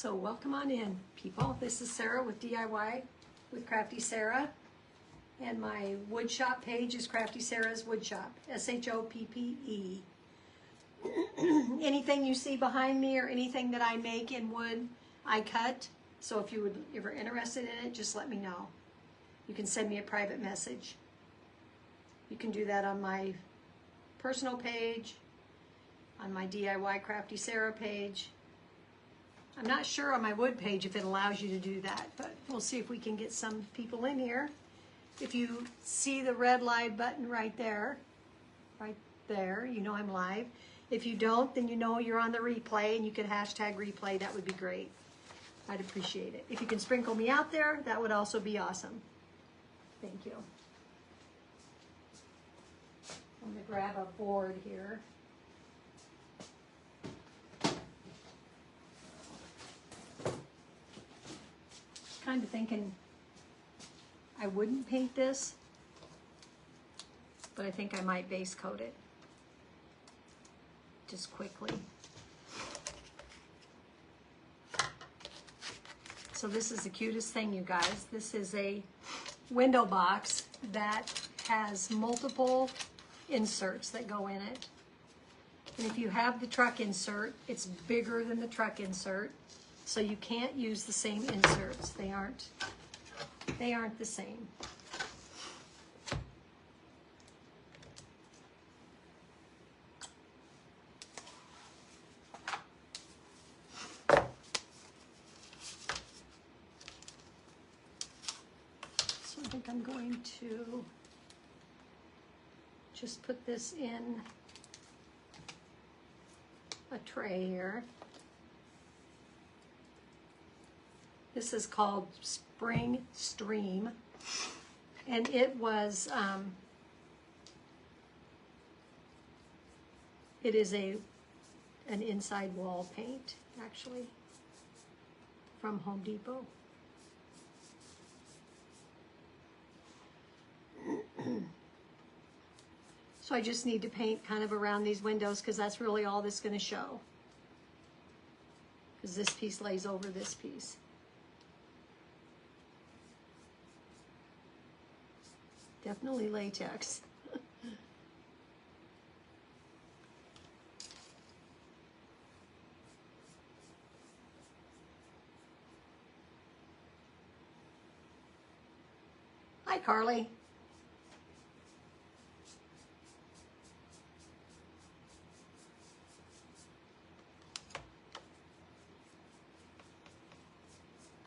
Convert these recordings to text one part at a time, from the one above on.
So welcome on in, people. This is Sarah with DIY with Crafty Sarah. And my wood shop page is Crafty Sarah's Wood Shop, S-H-O-P-P-E. Anything you see behind me or anything that I make in wood, I cut. So if you would ever interested in it, just let me know. You can send me a private message. You can do that on my personal page, on my DIY Crafty Sarah page. I'm not sure on my wood page if it allows you to do that, but we'll see if we can get some people in here. If you see the red live button right there, you know I'm live. If you don't, then you know you're on the replay and you can hashtag replay. That would be great. I'd appreciate it. If you can sprinkle me out there, that would also be awesome. Thank you. I'm going to grab a board here. Kind of thinking I wouldn't paint this, but I think I might base coat it just quickly. So this is the cutest thing, you guys. This is a window box that has multiple inserts that go in it. And if you have the truck insert, it's bigger than the truck insert. So you can't use the same inserts. They aren't the same. So I think I'm going to just put this in a tray here. This is called Spring Stream, and it was, it is an inside wall paint, actually, from Home Depot. So I just need to paint kind of around these windows because that's really all that's going to show. Because this piece lays over this piece. Definitely latex. Hi, Carly.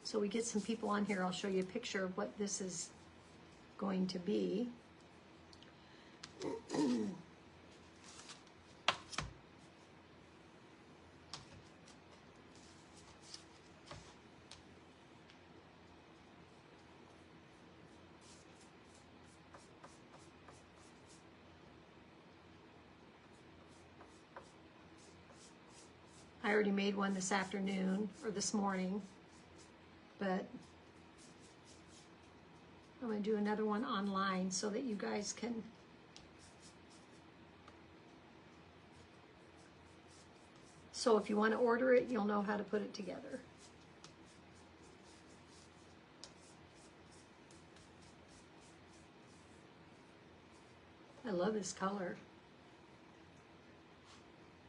So we get some people on here. I'll show you a picture of what this is going to be. I already made one this afternoon or this morning, but I'm going to do another one online so that you guys can so if you want to order it, you'll know how to put it together. I love this color.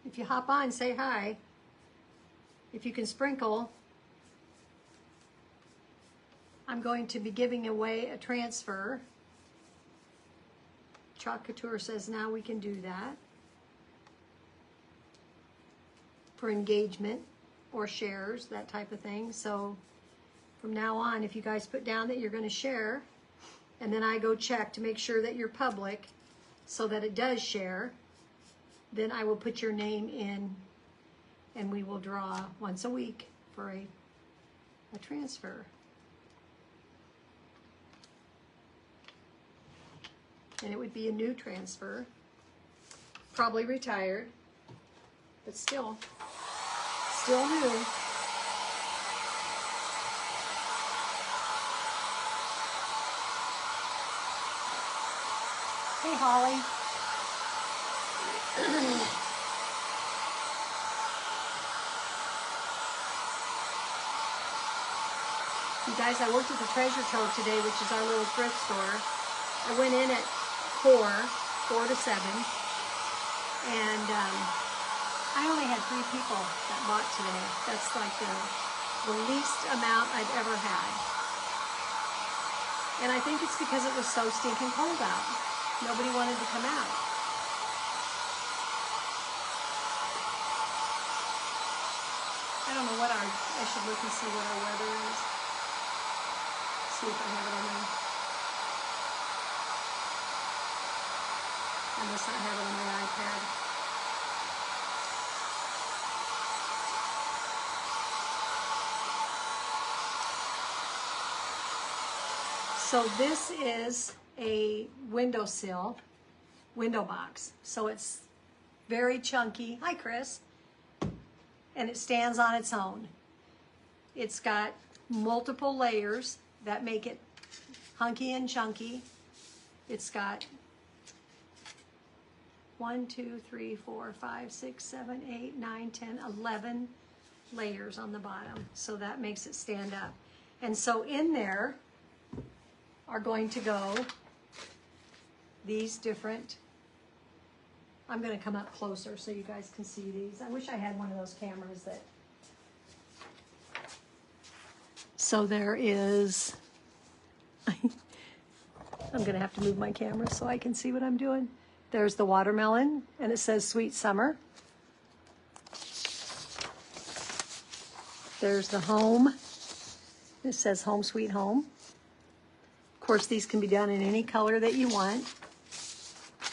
If you hop on, say hi. If you can sprinkle, I'm going to be giving away a transfer. Chalk Couture says now we can do that for engagement or shares, that type of thing. So from now on, if you guys put down that you're going to share, and then I go check to make sure that you're public so that it does share, then I will put your name in and we will draw once a week for a transfer. And it would be a new transfer, probably retired, but still new. Hey, Holly. You guys, I worked at the Treasure Trove today, which is our little thrift store. I went in at 4 to 7, and I only had 3 people that bought today. That's like the least amount I've ever had. And I think it's because it was so stinking cold out. Nobody wanted to come out. I don't know what I should look and see what our weather is. See if I have it on my, I must not have it on my iPad. So this is a windowsill, window box. So it's very chunky. Hi, Chris. And it stands on its own. It's got multiple layers that make it hunky and chunky. It's got 1, 2, 3, 4, 5, 6, 7, 8, 9, 10, 11 layers on the bottom. So that makes it stand up. And so in there are going to go these different, I'm going to come up closer so you guys can see these. I wish I had one of those cameras that, so there is, I'm going to have to move my camera so I can see what I'm doing. There's the watermelon, and it says Sweet Summer. There's the home. It says Home Sweet Home. Of course, these can be done in any color that you want.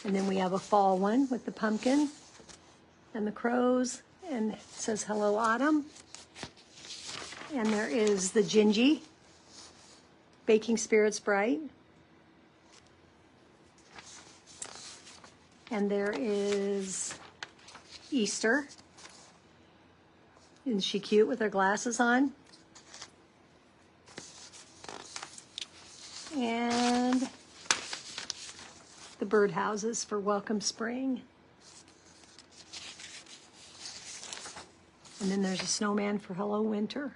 And then we have a fall one with the pumpkin and the crows, and it says Hello Autumn. And there is the Gingy, Baking Spirits Bright. And there is Easter. Isn't she cute with her glasses on? And the birdhouses for Welcome Spring. And then there's a snowman for Hello Winter.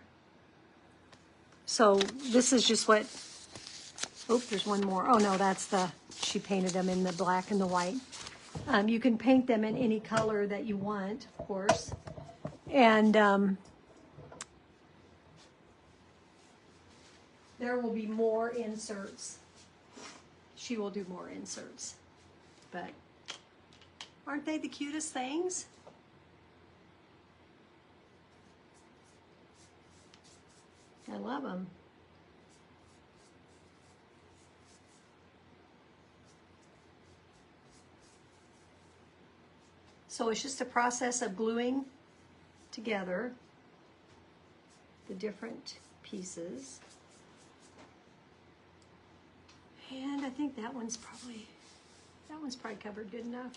So this is just what, oh, there's one more. Oh no, that's the, she painted them in the black and the white. You can paint them in any color that you want, of course. And there will be more inserts. She will do more inserts. But aren't they the cutest things? I love them. So it's just a process of gluing together the different pieces. And I think that one's probably covered good enough.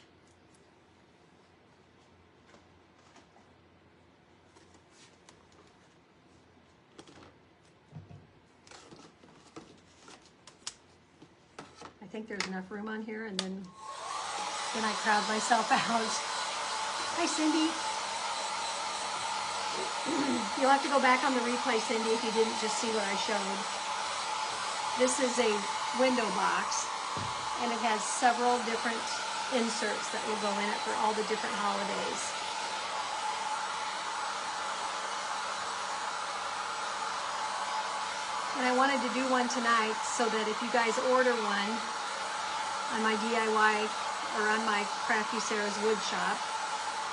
I think there's enough room on here, and then I crowd myself out. Hi, Cindy. You'll have to go back on the replay, Cindy, if you didn't just see what I showed. This is a window box, and it has several different inserts that will go in it for all the different holidays. And I wanted to do one tonight so that if you guys order one on my DIY or on my Crafty Sarah's Wood Shop,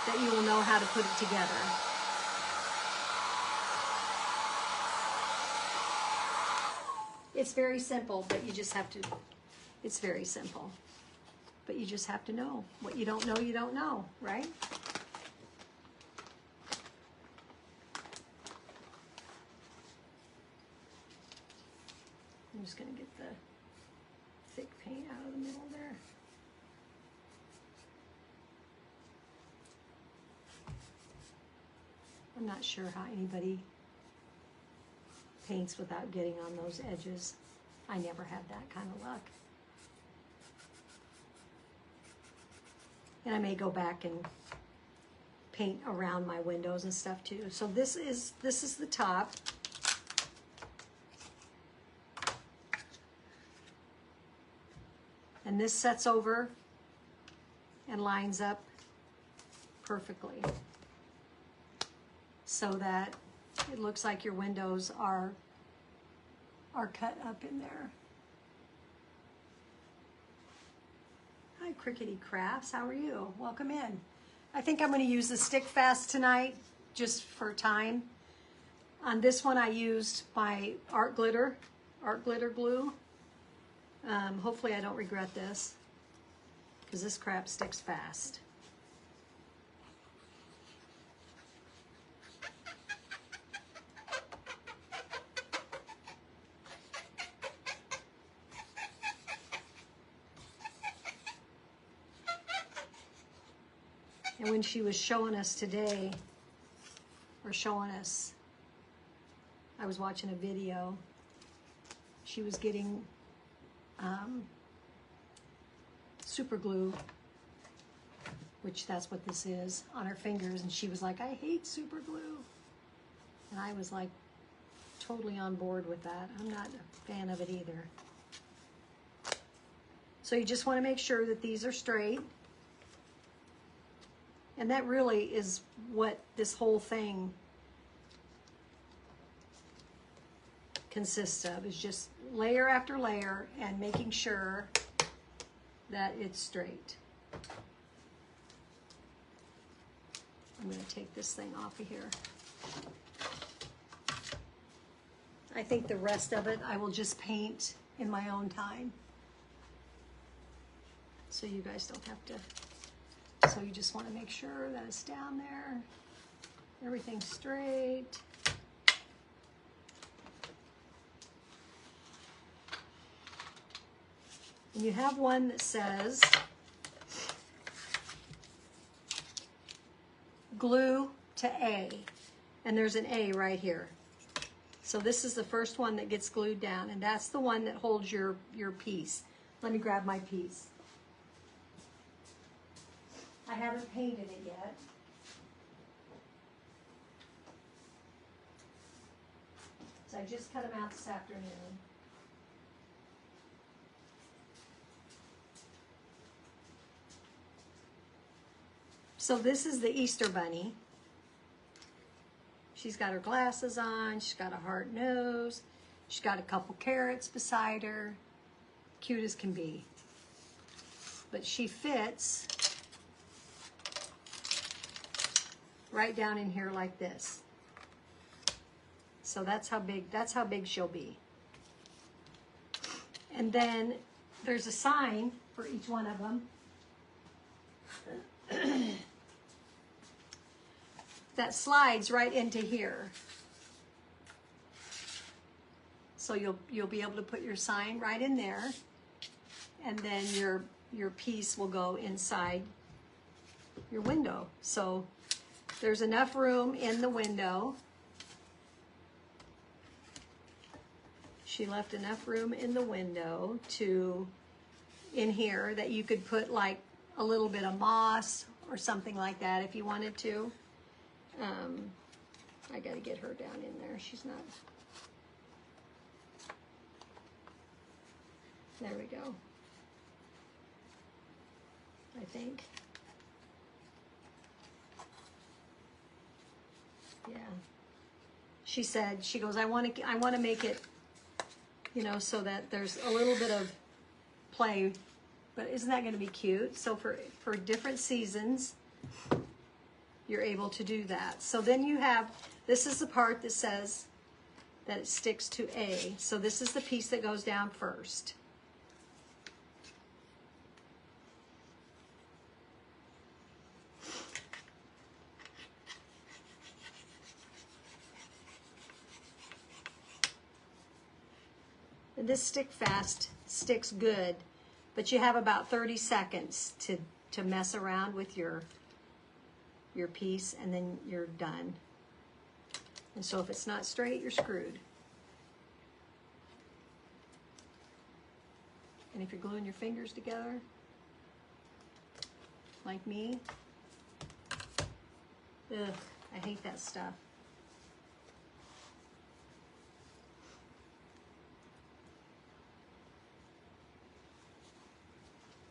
that you will know how to put it together. It's very simple, but you just have to, it's very simple. But you just have to know. What you don't know, you don't know, right? I'm just going to get the thick paint out of the middle there. I'm not sure how anybody paints without getting on those edges. I never had that kind of luck. And I may go back and paint around my windows and stuff too. So this is the top. And this sets over and lines up perfectly so that it looks like your windows are cut up in there. Hi, Crickety Crafts. How are you? Welcome in. I think I'm going to use the stick fast tonight just for time. On this one, I used my art glitter glue. Hopefully I don't regret this because this crap sticks fast. And when she was showing us today, or showing us, I was watching a video, she was getting super glue, which that's what this is, on her fingers, and she was like, I hate super glue. And I was like totally on board with that. I'm not a fan of it either. So you just want to make sure that these are straight. And that really is what this whole thing consists of, is just layer after layer and making sure that it's straight. I'm going to take this thing off of here. I think the rest of it I will just paint in my own time, so you guys don't have to. So you just want to make sure that it's down there, everything's straight. And you have one that says glue to A, and there's an A right here. So this is the first one that gets glued down, and that's the one that holds your piece. Let me grab my piece. I haven't painted it yet. So I just cut them out this afternoon. So this is the Easter Bunny. She's got her glasses on, she's got a heart nose, she's got a couple carrots beside her. Cute as can be. But she fits right down in here like this. So that's how big she'll be. And then there's a sign for each one of them that slides right into here. So you'll be able to put your sign right in there, and then your piece will go inside your window. So there's enough room in the window. She left enough room in the window in here that you could put like a little bit of moss or something like that if you wanted to. I gotta get her down in there. She's not. There we go. I think. Yeah. She said, she goes, I want to make it, you know, so that there's a little bit of play, but isn't that going to be cute? So for different seasons, you're able to do that. So then you have, this is the part that says that it sticks to A. So this is the piece that goes down first. And this stick fast sticks good, but you have about 30 seconds to mess around with your piece, and then you're done. And so if it's not straight, you're screwed. And if you're gluing your fingers together, like me, ugh, I hate that stuff.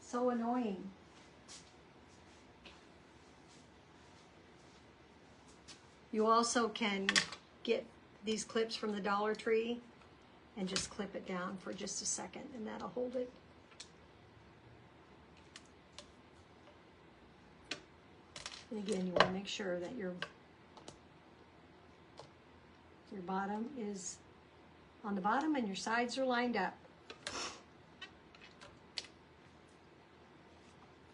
So annoying. You also can get these clips from the Dollar Tree and just clip it down for just a second, and that'll hold it. And again, you want to make sure that your bottom is on the bottom and your sides are lined up.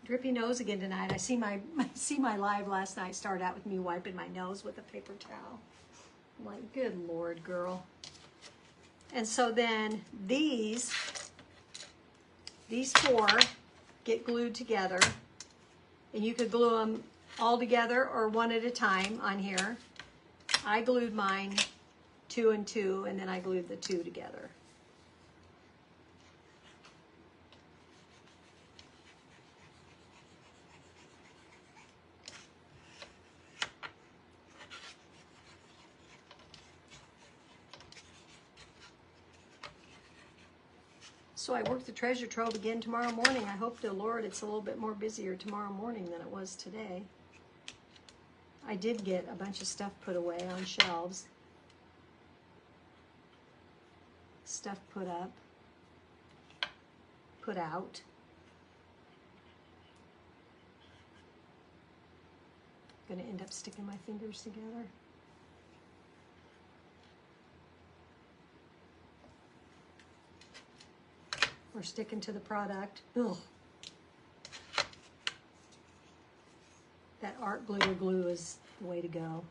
Drippy nose again tonight. I see my live last night started out with me wiping my nose with a paper towel. I'm like, good Lord, girl. And so then these four get glued together, and you could glue them all together or one at a time on here. I glued mine 2 and 2, and then I glued the 2 together. So I work the treasure trove again tomorrow morning. I hope to the Lord it's a little bit more busier tomorrow morning than it was today. I did get a bunch of stuff put away on shelves. Stuff put up, put out. I'm gonna end up sticking my fingers together. We're sticking to the product. Ugh. That art glitter glue is the way to go.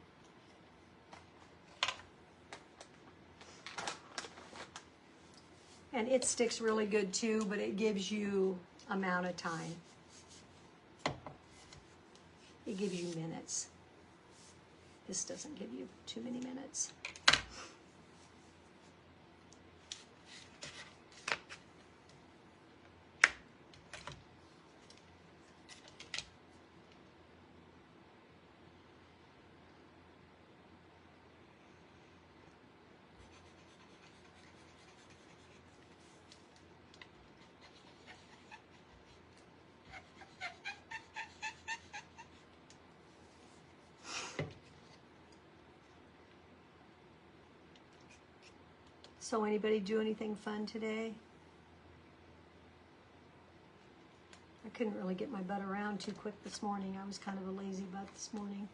And it sticks really good too, but it gives you amount of time. It gives you minutes. This doesn't give you too many minutes. So anybody do anything fun today? I couldn't really get my butt around too quick this morning. I was kind of a lazy butt this morning.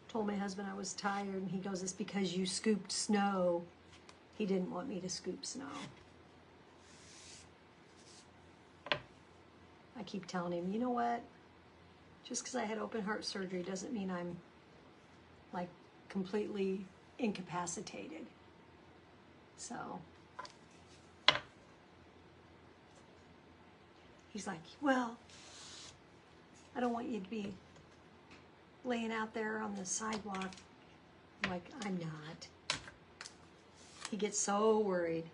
Told my husband I was tired, and he goes, "It's because you scooped snow." He didn't want me to scoop snow. I keep telling him, you know what? Just because I had open heart surgery doesn't mean I'm like completely incapacitated. So he's like, well, I don't want you to be laying out there on the sidewalk. I'm like, I'm not. He gets so worried.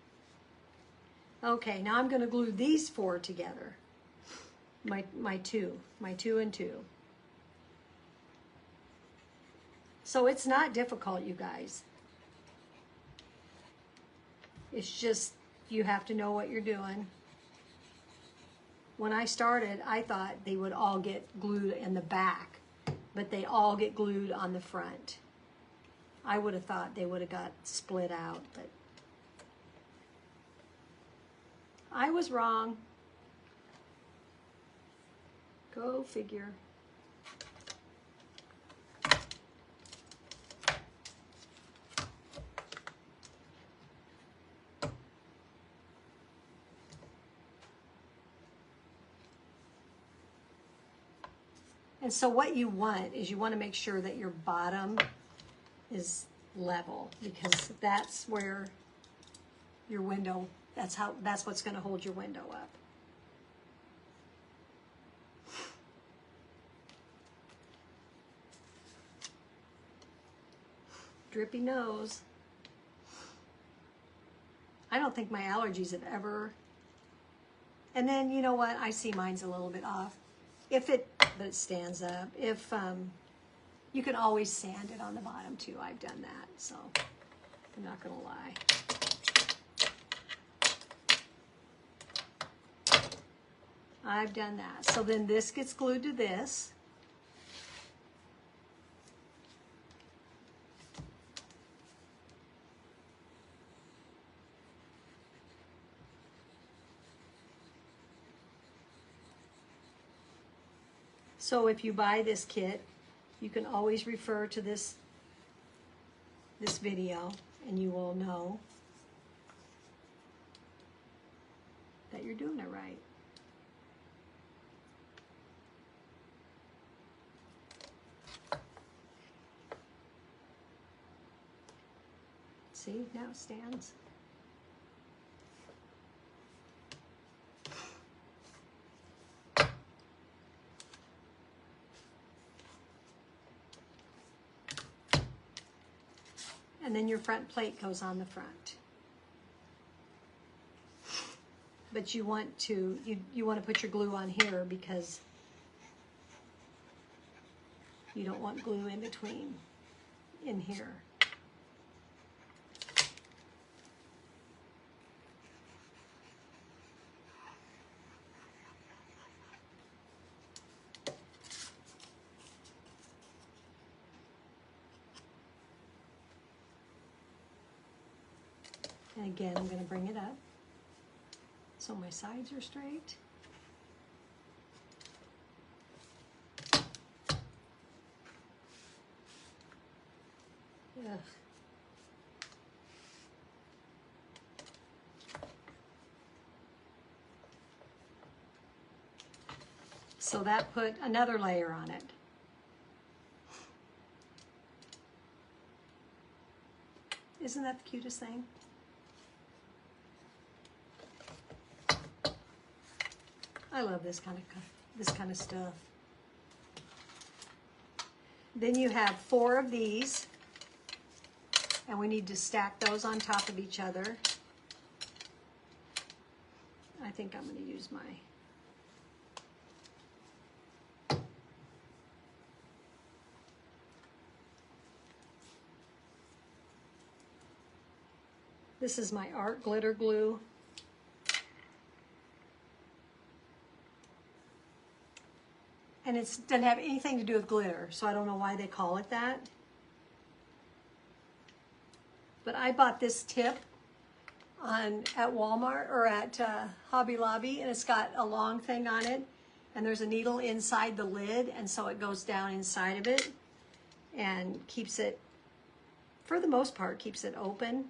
Okay, now I'm going to glue these 4 together. My 2 and 2. So it's not difficult, you guys. It's just you have to know what you're doing. When I started, I thought they would all get glued in the back, but they all get glued on the front. I would have thought they would have got split out, but I was wrong. Go figure. And so what you want is you want to make sure that your bottom is level, because that's where your window, that's what's going to hold your window up. Drippy nose. I don't think my allergies have ever, and then you know what, I see mine's a little bit off. But it stands up. You can always sand it on the bottom too. I've done that, so I'm not gonna lie. I've done that. So then this gets glued to this. So if you buy this kit, you can always refer to this video and you will know that you're doing it right. See, now it stands. And then your front plate goes on the front. But you want to put your glue on here because you don't want glue in between in here. And again, I'm going to bring it up so my sides are straight. Ugh. So that put another layer on it. Isn't that the cutest thing? I love this kind of stuff. Then you have 4 of these, and we need to stack those on top of each other. I think I'm going to use my this is my art glitter glue. And it doesn't have anything to do with glitter, so I don't know why they call it that. But I bought this tip at Walmart or at Hobby Lobby, and it's got a long thing on it, and there's a needle inside the lid, and so it goes down inside of it and keeps it, for the most part, keeps it open.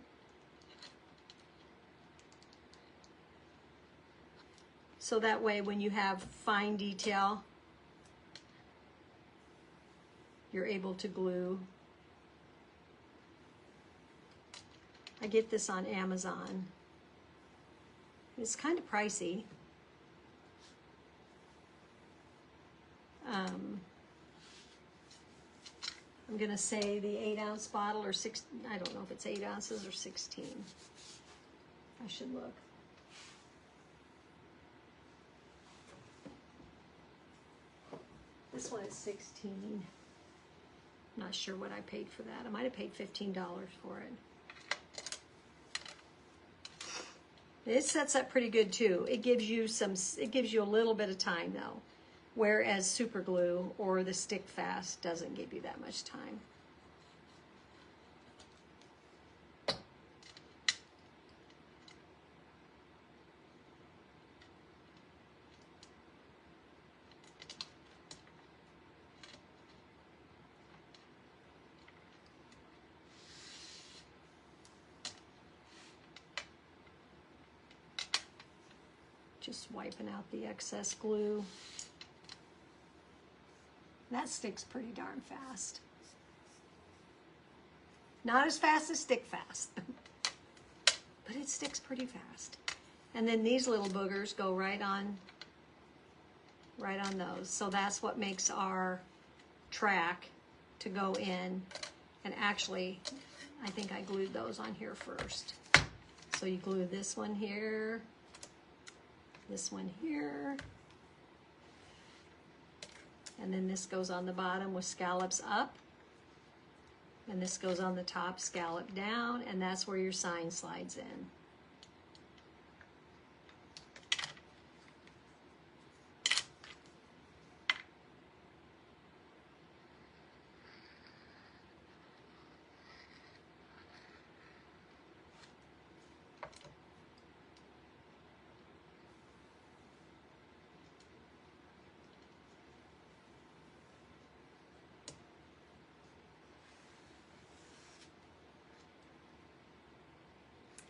So that way when you have fine detail, you're able to glue. I get this on Amazon. It's kind of pricey. I'm gonna say the 8-ounce bottle or 6, I don't know if it's 8 ounces or 16. I should look. This one is 16. Not sure what I paid for that. I might have paid $15 for it. It sets up pretty good too. It gives you a little bit of time though. Whereas super glue or the stick fast doesn't give you that much time. Just wiping out the excess glue. That sticks pretty darn fast. Not as fast as stick fast, but it sticks pretty fast. And then these little boogers go right on those. So that's what makes our track to go in. And actually, I think I glued those on here first. So you glue this one here, this one here, and then this goes on the bottom with scallops up, and this goes on the top scallop down, and that's where your sign slides in.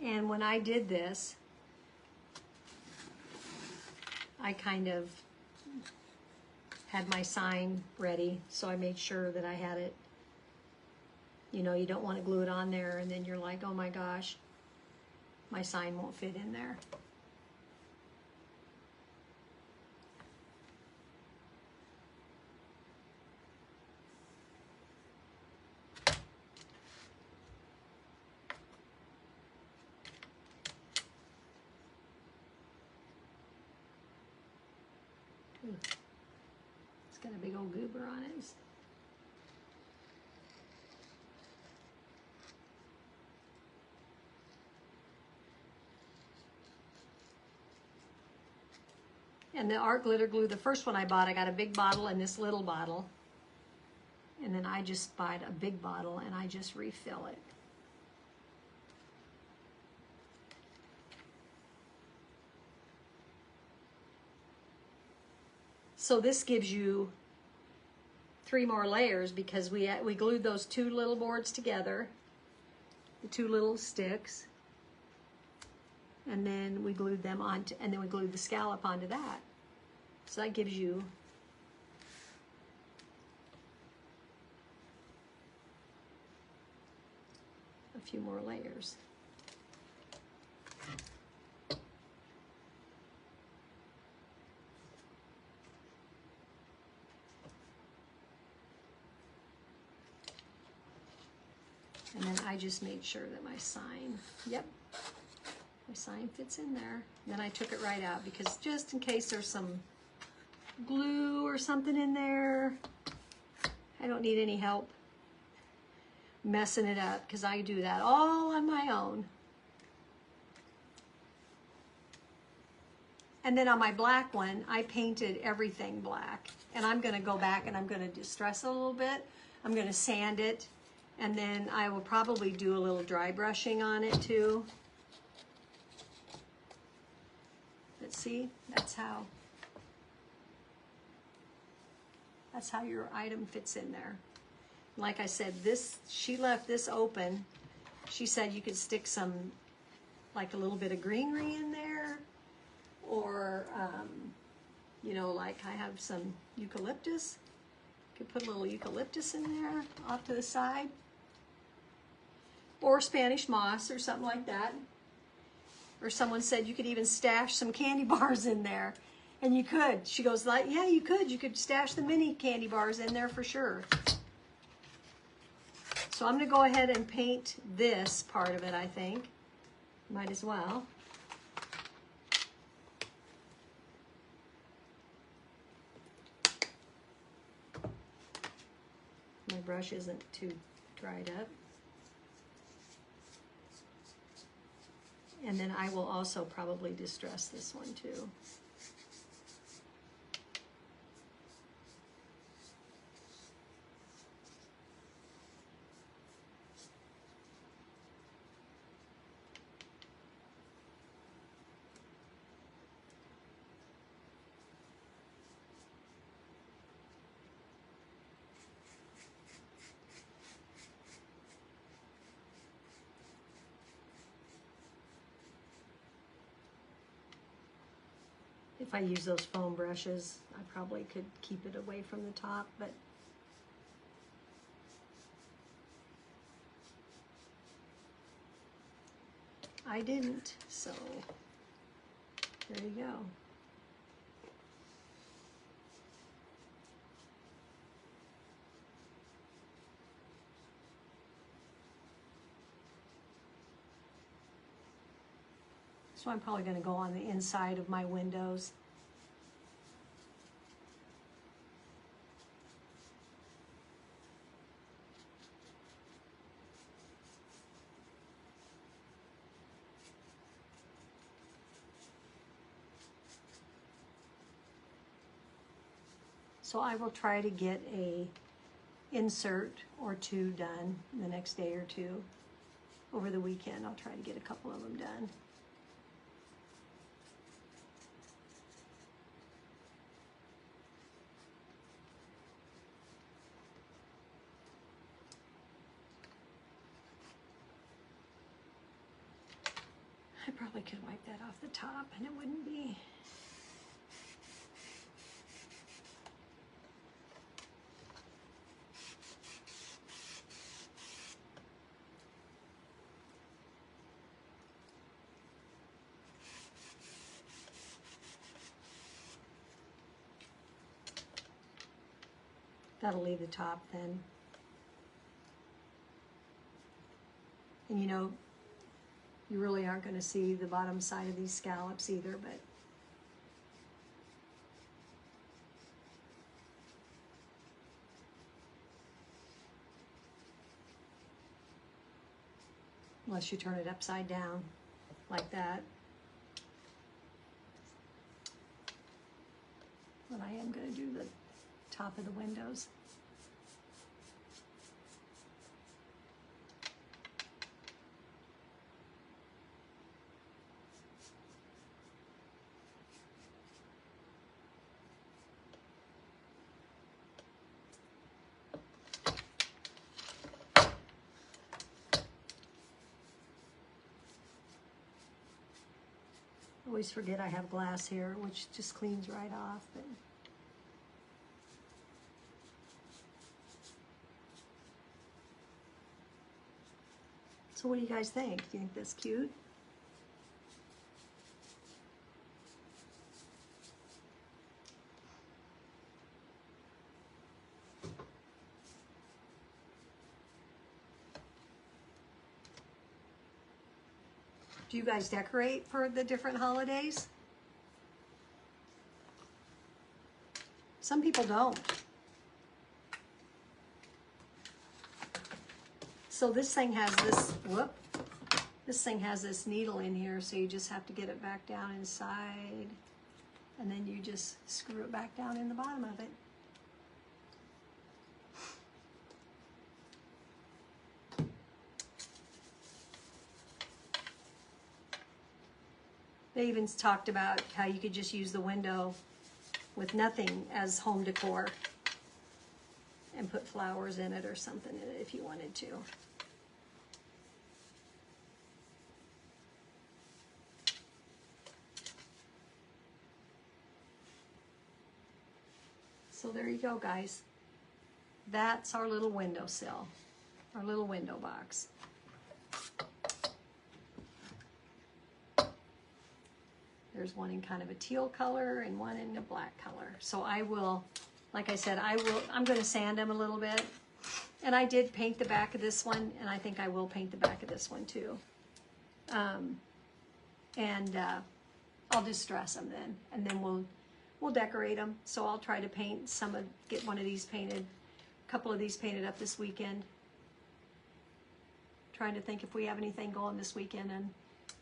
And when I did this, I kind of had my sign ready, so I made sure that I had it. You know, you don't want to glue it on there and then you're like, oh my gosh, my sign won't fit in there. It's got a big old goober on it. And the art glitter glue, the first one I bought, I got a big bottle and this little bottle. And then I just buy a big bottle and I just refill it. So this gives you 3 more layers because we glued those 2 little boards together, the 2 little sticks, and then we glued them onto, and then we glued the scallop onto that. So that gives you a few more layers. And then I just made sure that my sign, yep, my sign fits in there. Then I took it right out because just in case there's some glue or something in there, I don't need any help messing it up because I do that all on my own. And then on my black one, I painted everything black. And I'm going to go back and I'm going to distress it a little bit. I'm going to sand it. And then I will probably do a little dry brushing on it too. But see, that's how your item fits in there. Like I said, this, she left this open. She said you could stick some, like a little bit of greenery in there. Or, you know, like I have some eucalyptus. You could put a little eucalyptus in there off to the side. Or Spanish moss or something like that. Or someone said you could even stash some candy bars in there. And you could. She goes, like, yeah, you could. You could stash the mini candy bars in there for sure. So I'm going to go ahead and paint this part of it, I think. Might as well. My brush isn't too dried up. And then I will also probably distress this one too. If I use those foam brushes, I probably could keep it away from the top, but I didn't, so there you go. So I'm probably going to go on the inside of my windows. So I will try to get a insert or 2 done the next day or 2. Over the weekend, I'll try to get a couple of them done. I probably could wipe that off the top and it wouldn't be. That'll leave the top then. And you know, you really aren't going to see the bottom side of these scallops either, but unless you turn it upside down like that. But I am going to do the top of the windows. Always forget I have glass here, which just cleans right off. But so what do you guys think? Do you think that's cute? Do you guys decorate for the different holidays? Some people don't. So this thing has this, this thing has this needle in here, so you just have to get it back down inside, and then you just screw it back down in the bottom of it. They even talked about how you could just use the window with nothing as home decor and put flowers in it or something in it if you wanted to. So there you go, guys. That's our little windowsill, our little window box. There's one in kind of a teal color and one in a black color. So I will, like I said, I'm going to sand them a little bit. And I did paint the back of this one, and I think I will paint the back of this one too. I'll distress them then, and then we'll decorate them. So I'll try to paint get one of these painted, a couple of these painted up this weekend. Trying to think if we have anything going this weekend, and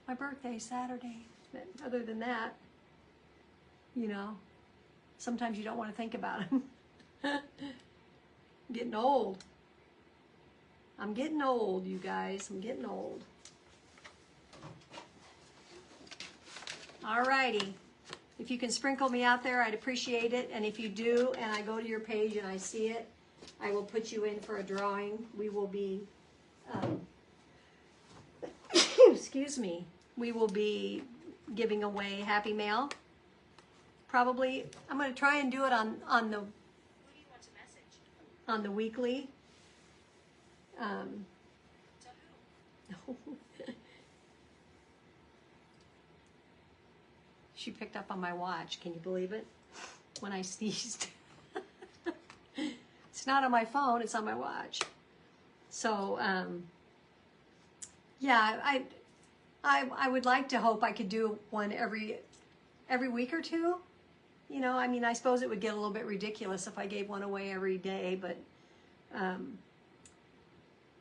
my birthday's Saturday. But other than that, you know, sometimes you don't want to think about them. I'm getting old. I'm getting old, you guys. I'm getting old. Alrighty. If you can sprinkle me out there, I'd appreciate it. And if you do, and I go to your page and I see it, I will put you in for a drawing. We will be, excuse me, we will be giving away Happy Mail. Probably, I'm going to try and do it on the. Who do you want to message? On the weekly. To who? She picked up on my watch. Can you believe it? When I sneezed. It's not on my phone. It's on my watch. So, yeah, I would like to hope I could do one every week or two. You know, I mean, I suppose it would get a little bit ridiculous if I gave one away every day, but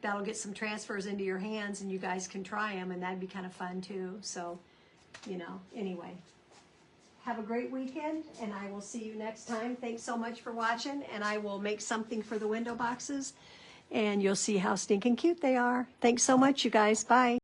that'll get some transfers into your hands and you guys can try them, and that'd be kind of fun too. So, you know, anyway, have a great weekend, and I will see you next time. Thanks so much for watching, and I will make something for the window boxes, and you'll see how stinking cute they are. Thanks so much, you guys. Bye.